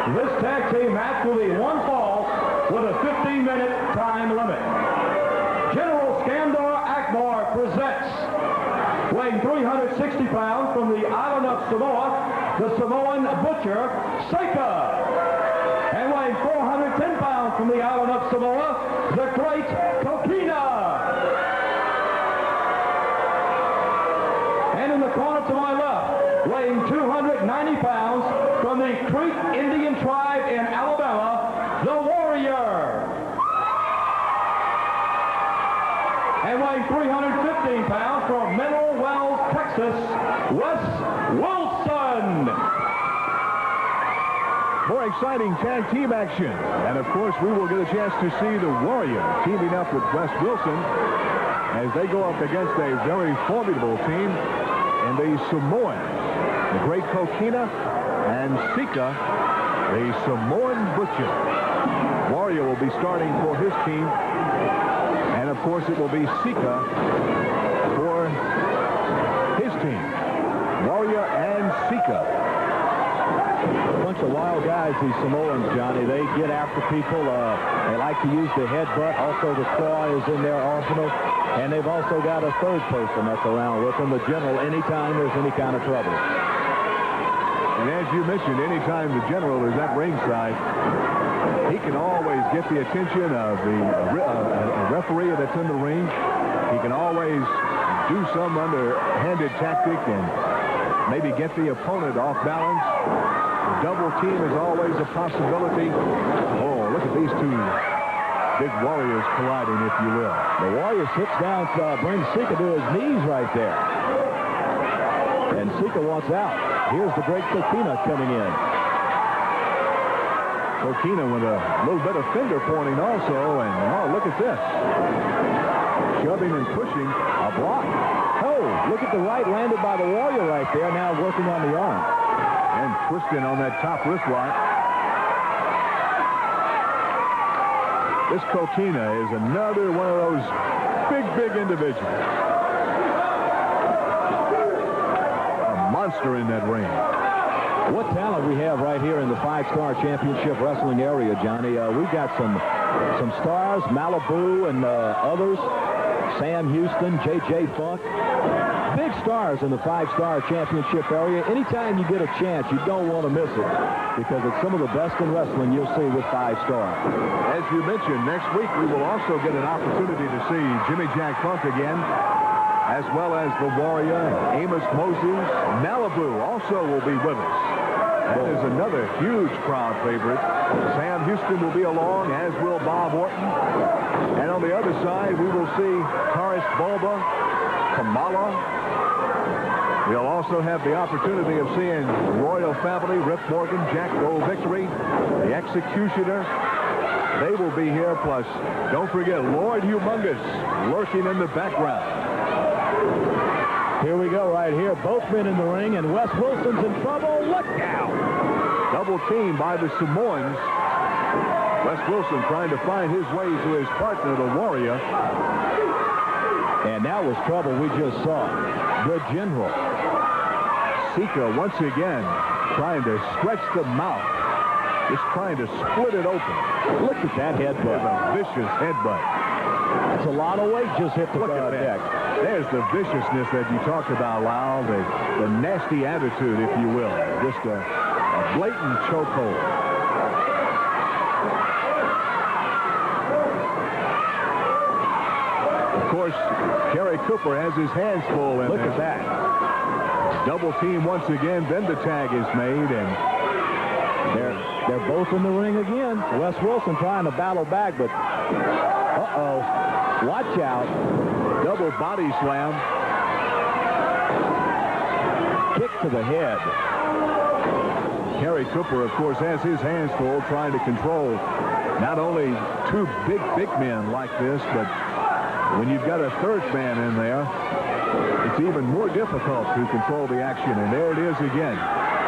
This tag team match will be one fall with a 15-minute time limit. General Skandar Akbar presents, weighing 360 pounds from the island of Samoa, the Samoan Butcher, Sika. And weighing 410 pounds from the island of Samoa, the Great Kokina. And in the corner to my left, weighing 290 pounds from the Creek Indian tribe in Alabama, the Warrior. And weighing 315 pounds from Mineral Wells, Texas, Wes Wilson. More exciting tag team action. And of course, we will get a chance to see the Warrior teaming up with Wes Wilson as they go up against a very formidable team in the Samoan, the Great Kokina, and Sika, the Samoan Butcher. Warrior will be starting for his team, and of course it will be Sika for his team. Warrior and Sika. A bunch of wild guys, these Samoans, Johnny. They get after people. They like to use the headbutt. Also, the claw is in their arsenal. And they've also got a third person that's around with them, the general, anytime there's any kind of trouble. And as you mentioned, anytime the general is at ringside, he can always get the attention of the referee that's in the ring. He can always do some underhanded tactic and maybe get the opponent off balance. The double team is always a possibility. Oh, look at these two big warriors colliding, if you will. The Warrior sits down, brings Sika to his knees right there. And Sika wants out. Here's the Great Kokina coming in. Kokina with a little bit of finger pointing also, and oh, look at this. Shoving and pushing, a block. Oh, look at the right landed by the Warrior right there, now working on the arm. And twisting on that top wrist lock. This Kokina is another one of those big individuals. A monster in that ring. What talent we have right here in the 5-Star Championship Wrestling area, Johnny. We've got some stars, Malibu and others. Sam Houston, J.J. Funk. Big stars in the 5-Star Championship area. Anytime you get a chance, you don't want to miss it because it's some of the best in wrestling you'll see with 5-Star. As you mentioned, next week we will also get an opportunity to see Jimmy Jack Funk again, as well as the Warrior, Amos Moses. Malibu also will be with us. That is another huge crowd favorite. Sam Houston will be along, as will Bob Orton. And on the other side, we will see Taurus Bulba, Kamala. We'll also have the opportunity of seeing the Royal Family, Rip Morgan, Jack O. Victory, the Executioner. They will be here, plus don't forget Lord Humongous lurking in the background. Here we go right here. Both men in the ring, and Wes Wilson's in trouble. Look out! Double team by the Samoans. Wes Wilson trying to find his way to his partner, the Warrior. And that was trouble we just saw. The General. Sika once again trying to stretch the mouth. Just trying to split it open. Look at that headbutt. A vicious headbutt. That's a lot of weight just hit the deck. There's the viciousness that you talked about, Lyle. The nasty attitude, if you will. Just a blatant chokehold. Of course, Kerry Cooper has his hands full. Look at that. Double team once again. Then the tag is made, and they're both in the ring again. Wes Wilson trying to battle back, but uh-oh. Watch out. Double body slam. Kick to the head. Kerry Cooper, of course, has his hands full trying to control not only two big men like this, but when you've got a third man in there, it's even more difficult to control the action. And there it is again.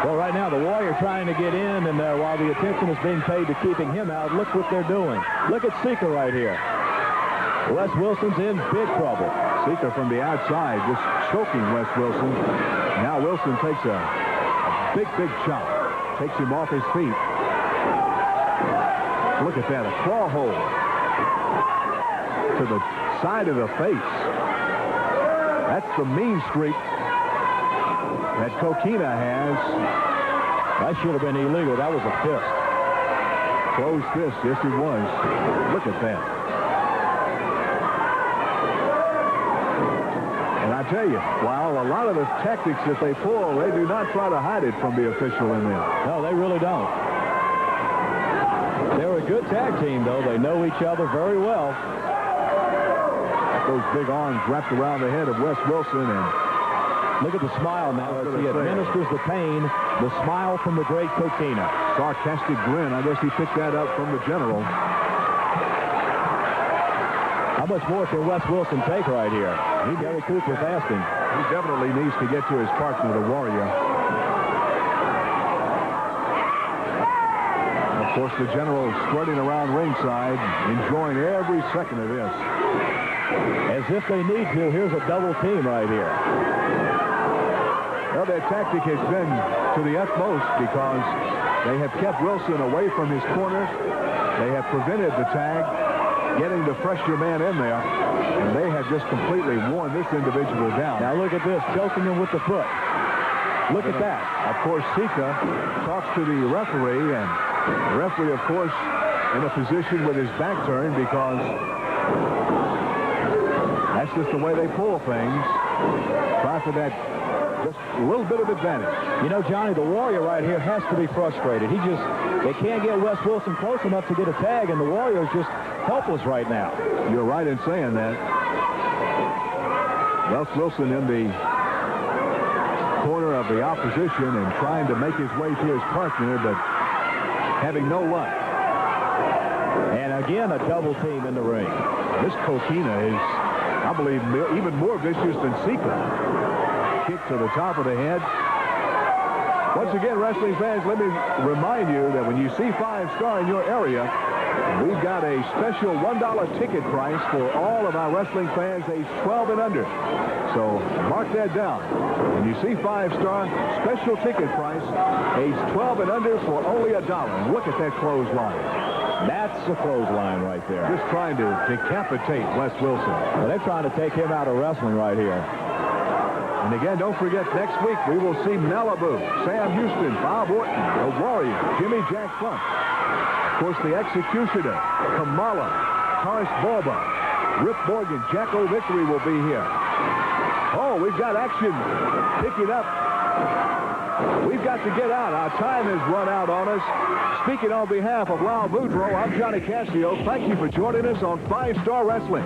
Well, right now, the Warrior trying to get in, and while the attention is being paid to keeping him out, look what they're doing. Look at Sika right here. Wes Wilson's in big trouble. Sika from the outside just choking Wes Wilson. Now Wilson takes a big chop. Takes him off his feet. Look at that, a claw hold to the side of the face. That's the mean streak that Kokina has. That should have been illegal. That was a fist. Closed fist, yes it was. Look at that. And I tell you, while a lot of the tactics that they pull, they do not try to hide it from the official in there. No, they really don't. They're a good tag team, though. They know each other very well. Those big arms wrapped around the head of Wes Wilson, and look at the smile now as he administers the pain. The smile from the great Kokina. Sarcastic grin. I guess he picked that up from the general. How much more can Wes Wilson take right here? Gary Cooper's asking. He definitely needs to get to his partner, the Warrior. Of course, the general is strutting around ringside, enjoying every second of this. As if they need to, here's a double team right here. Well, their tactic has been to the utmost because they have kept Wilson away from his corner. They have prevented the tag, getting the fresher man in there, and they have just completely worn this individual down. Now look at this, choking him with the foot. Look at that. Of course, Sika talks to the referee, and the referee, of course, in a position with his back turned because that's just the way they pull things. Try for that just a little bit of advantage. You know, Johnny, the Warrior right here has to be frustrated. They can't get Wes Wilson close enough to get a tag, and the Warrior is just helpless right now. You're right in saying that. Wes Wilson in the corner of the opposition and trying to make his way to his partner, but having no luck. And again, a double team in the ring. This Kokina is, I believe, even more vicious than Sika. Kick to the top of the head. Once again, wrestling fans, let me remind you that when you see 5-star in your area, we've got a special $1 ticket price for all of our wrestling fans aged 12 and under. So mark that down. When you see 5-star, special ticket price, aged 12 and under for only $1. And look at that clothesline. That's a clothesline right there. Just trying to decapitate Wes Wilson. Well, they're trying to take him out of wrestling right here. And again, don't forget, next week we will see Malibu, Sam Houston, Bob Orton, the Warrior, Jimmy Jack Funk. Of course, the Executioner, Kamala, Taurus Bulba, Rip Morgan, Jacko Victory will be here. Oh, we've got action picking up. We've got to get out. Our time has run out on us. Speaking on behalf of Lal Boudreaux, I'm Johnny Cascio. Thank you for joining us on 5-Star Wrestling.